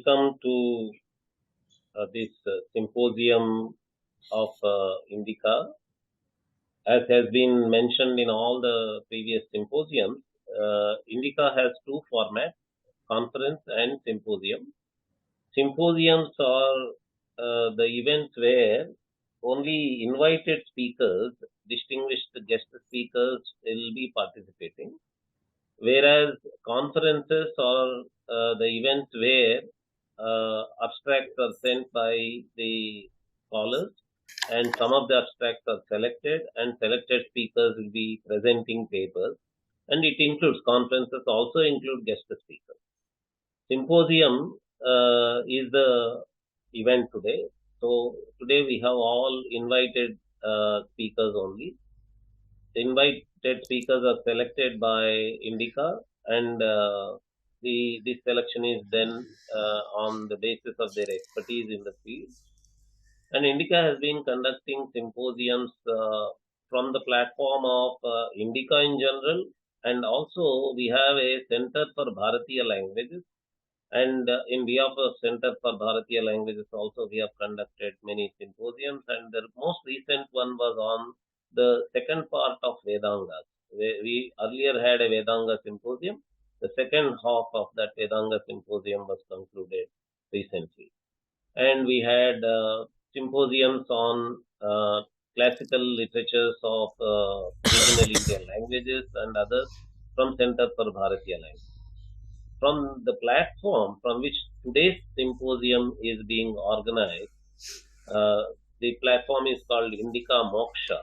Welcome to this symposium of INDICA. As has been mentioned in all the previous symposiums, INDICA has two formats, conference and symposium. Symposiums are the events where only invited speakers, distinguished guest speakers will be participating, whereas conferences are the events where abstracts are sent by the scholars, and some of the abstracts are selected, and selected speakers will be presenting papers. And it includes conferences, also include guest speakers. Symposium is the event today. So today we have all invited speakers only. The invited speakers are selected by INDICA, and this selection is then on the basis of their expertise in the field. And INDICA has been conducting symposiums from the platform of INDICA in general, and also we have a Center for Bharatiya Languages. And in behalf of Center for Bharatiya Languages also we have conducted many symposiums, and the most recent one was on the second part of Vedangas. We earlier had a Vedanga symposium. The second half of that Vedanga symposium was concluded recently. And we had symposiums on classical literatures of regional Indian languages and others from Center for Bharatiya Languages. From the platform from which today's symposium is being organized, the platform is called INDICA Moksha.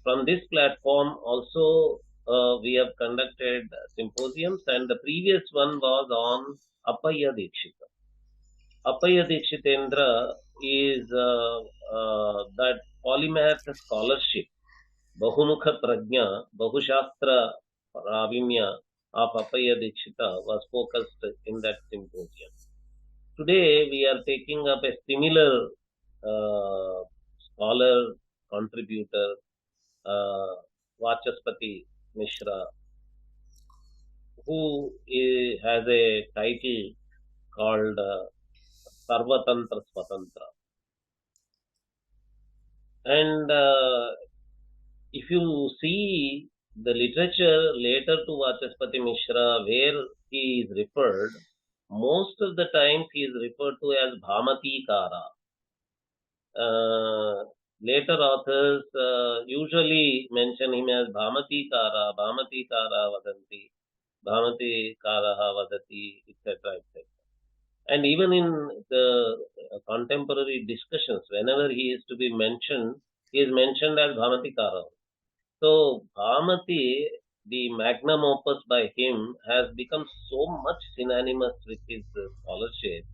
From this platform also we have conducted symposiums, and the previous one was on Appaya Dikshita. Appaya Dikshitendra is that polymath scholarship, Bahumukha Prajna, Bahushastra Pravimya of Appaya Dikshita was focused in that symposium. Today we are taking up a similar scholar contributor, Vacaspati Miśra, who has a title called sarvatantrasvatantraḥ. And if you see the literature later to Vachaspati Mishra, where he is referred, most of the times he is referred to as Bhāmatī. Later authors usually mention him as Bhāmatī vadanti, Bhāmatī vadati, etc., etc. And even in the contemporary discussions, whenever he is to be mentioned, he is mentioned as Bhāmatī. So Bhāmatī, the magnum opus by him, has become so much synonymous with his scholarship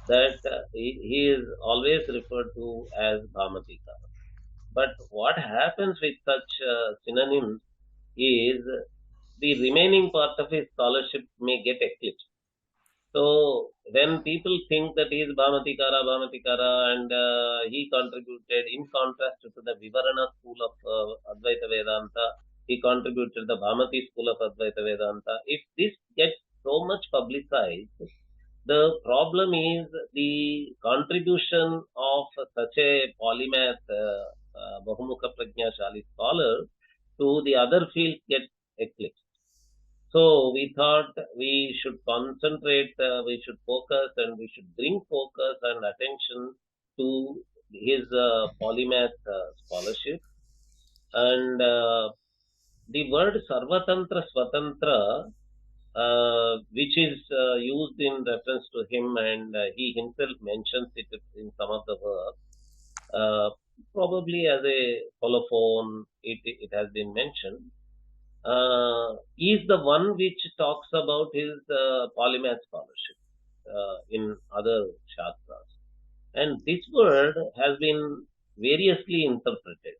that he is always referred to as Bhāmatī. But what happens with such synonyms is the remaining part of his scholarship may get eclipsed. So when people think that he is Bhāmatī, and he contributed, in contrast to the Vivarana school of Advaita Vedanta, he contributed the Bhāmatī school of Advaita Vedanta. If this gets so much publicized, the problem is the contribution of such a polymath, Bahumukha Prajnashali scholar to the other fields gets eclipsed. So we thought we should concentrate, we should focus, and we should bring focus and attention to his polymath scholarship. And the word sarvatantrasvatantraḥ, which is used in reference to him, and he himself mentions it in some of the work, probably as a colophon, it has been mentioned. Is the one which talks about his polymath scholarship in other shastras. And this word has been variously interpreted.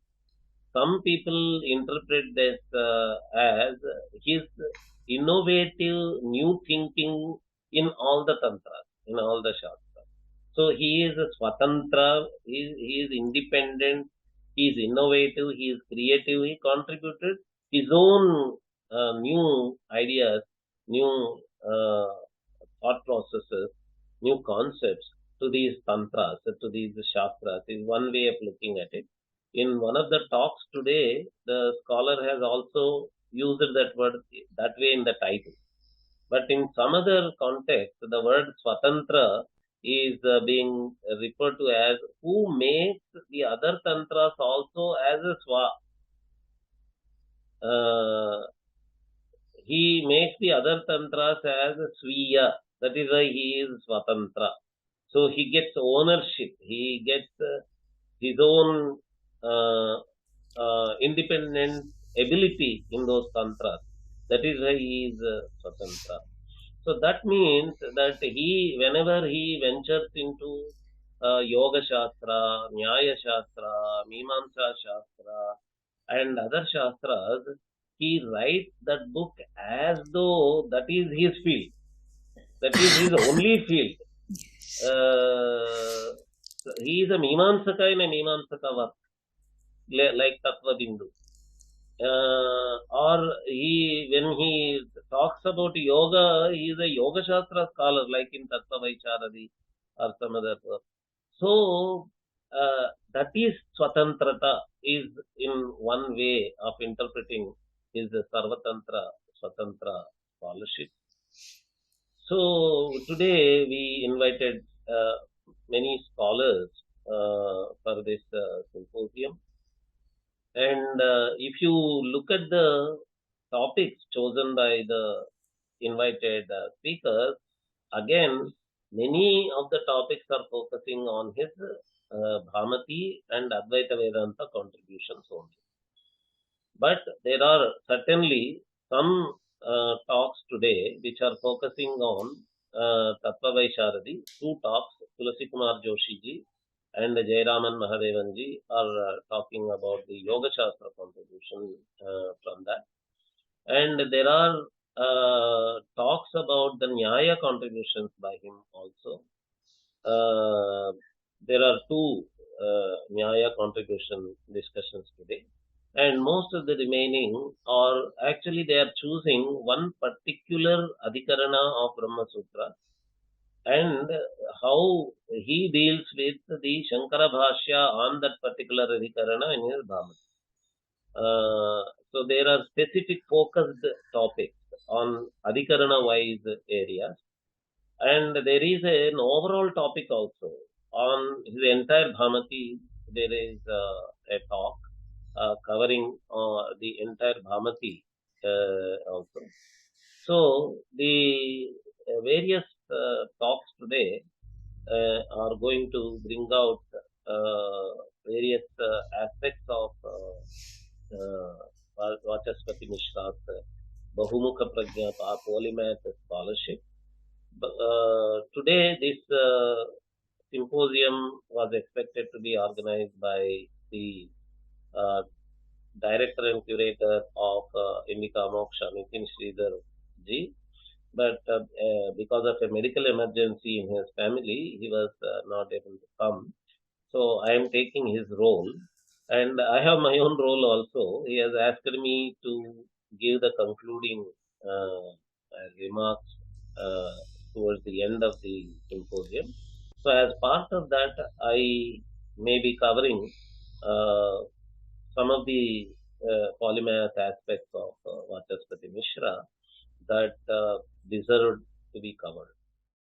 Some people interpret this as his innovative new thinking in all the tantras, in all the shastras. So he is a swatantra, he is independent, he is innovative, he is creative, he contributed his own new ideas, new thought processes new concepts to these tantras, to these shastras, is one way of looking at it. In one of the talks today, the scholar has also used that word that way in the title. But in some other context, the word swatantra is being referred to as who makes the other tantras also as a swa. Uh, he makes the other tantras as a sviya. That is why he is swatantra. So he gets ownership. He gets his own independent ability in those tantras. That is why he is swatantra. So that means that he, whenever he ventures into Yoga Shastra, Nyaya Shastra, Mimamsa Shastra, and other Shastras, he writes that book as though that is his field. That is his only field. He is a Mimamsaka in a Mimamsaka work, like Tattva Bindu. Or when he talks about yoga, he is a Yoga Shastra scholar, like in Tattva Vaicharadi or some other work. So, that is Swatantrata, is in one way of interpreting his Swatantra scholarship. So, today we invited many scholars for this symposium. And if you look at the topics chosen by the invited speakers, again, many of the topics are focusing on his Bhāmatī and Advaita Vedanta contributions only. But there are certainly some talks today which are focusing on Tattva Vaisharadi. Two talks, Tulasi Kumar Joshi ji and Jayaraman Mahadevan ji are talking about the Yoga Shastra contribution from that. And there are talks about the Nyaya contributions by him also. There are two Nyaya contribution discussions today. And most of the remaining are actually they are choosing one particular Adhikarana of Brahma Sutra and how he deals with the Shankara Bhashya on that particular Adhikarana in his Bhāmatī. So there are specific focused topics on Adhikarana wise areas, and there is an overall topic also on his entire Bhāmatī. There is a talk covering the entire Bhāmatī also. So the various talks today are going to bring out various aspects of Vachaspati Mishra's Bahumukha Prajna polymath scholarship. Today this symposium was expected to be organized by the director and curator of INDICA Moksha, Nitin Sridhar ji. But because of a medical emergency in his family, he was not able to come. So I am taking his role. And I have my own role also. He has asked me to give the concluding remarks towards the end of the symposium. So as part of that, I may be covering some of the polymath aspects of Vachaspati Mishra that deserved to be covered.